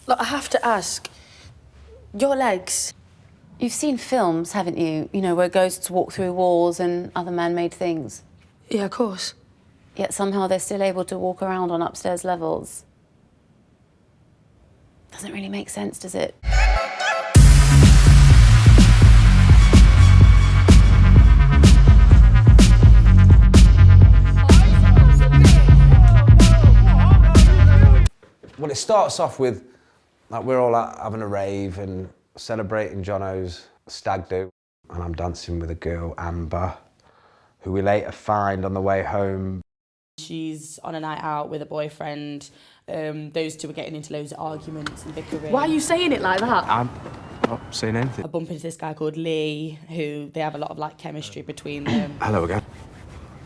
Look, I have to ask, your legs? You've seen films, haven't you? You know, where ghosts walk through walls and other man-made things. Yeah, of course. Yet somehow they're still able to walk around on upstairs levels. Doesn't really make sense, does it? Well, it starts off with, like, we're all out having a rave and celebrating Jono's stag do. And I'm dancing with a girl, Amber, who we later find on the way home. She's on a night out with a boyfriend. Those two are getting into loads of arguments and bickering. Why are you saying it like that? I'm not saying anything. I bump into this guy called Lee, who they have a lot of like chemistry between them. Hello again.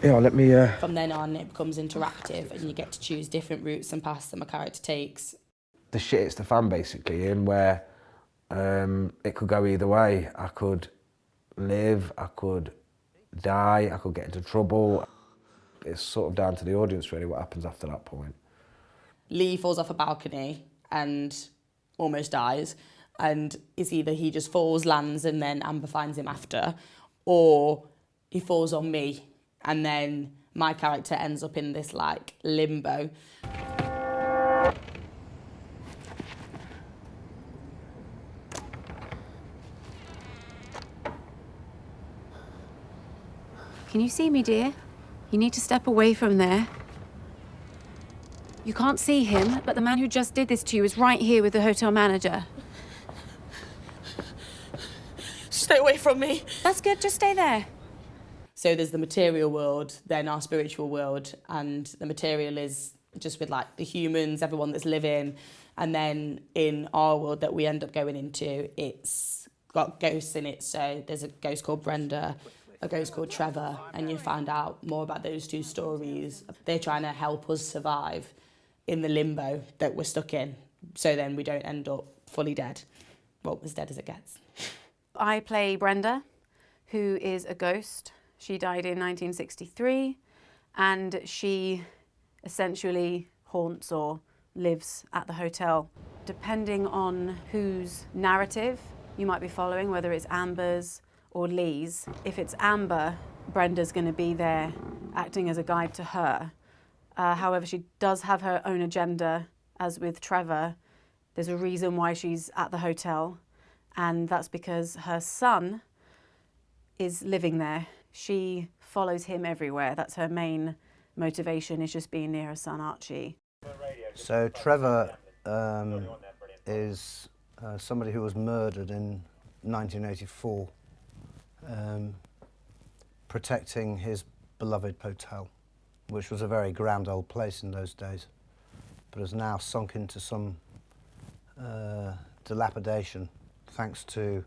Yeah, let me... From then on, it becomes interactive and you get to choose different routes and paths that my character takes. The shit hits the fan, basically, in where it could go either way. I could live, I could die, I could get into trouble. It's sort of down to the audience, really, what happens after that point. Lee falls off a balcony and almost dies, and it's either he just falls, lands, and then Amber finds him after, or he falls on me, and then my character ends up in this, like, limbo. Can you see me, dear? You need to step away from there. You can't see him, but the man who just did this to you is right here with the hotel manager. Stay away from me. That's good, just stay there. So there's the material world, then our spiritual world, and the material is just with like the humans, everyone that's living, and then in our world that we end up going into, it's got ghosts in it. So there's a ghost called Brenda, a ghost called Trevor, and you find out more about those two stories. They're trying to help us survive in the limbo that we're stuck in, so then we don't end up fully dead. Well, as dead as it gets. I play Brenda, who is a ghost. She died in 1963, and she essentially haunts or lives at the hotel. Depending on whose narrative you might be following, whether it's Amber's or Lee's. If it's Amber, Brenda's going to be there acting as a guide to her. However, she does have her own agenda, as with Trevor. There's a reason why she's at the hotel, and that's because her son is living there. She follows him everywhere. That's her main motivation, is just being near her son, Archie. So Trevor is somebody who was murdered in 1984, protecting his beloved hotel, which was a very grand old place in those days, but has now sunk into some dilapidation, thanks to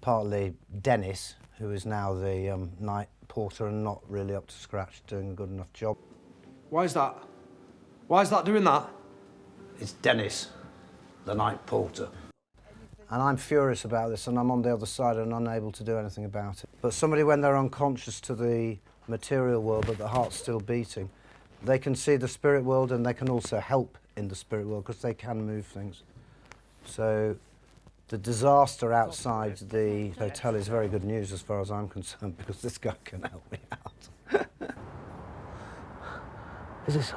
partly Dennis, who is now the night porter and not really up to scratch, doing a good enough job. Why is that? Why is that doing that? It's Dennis, the night porter. And I'm furious about this, and I'm on the other side and unable to do anything about it. But somebody, when they're unconscious to the material world, but the heart's still beating, they can see the spirit world, and they can also help in the spirit world because they can move things. So the disaster outside the hotel is very good news as far as I'm concerned, because this guy can help me out. Is this...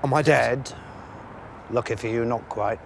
Am I dead? Lucky for you, not quite.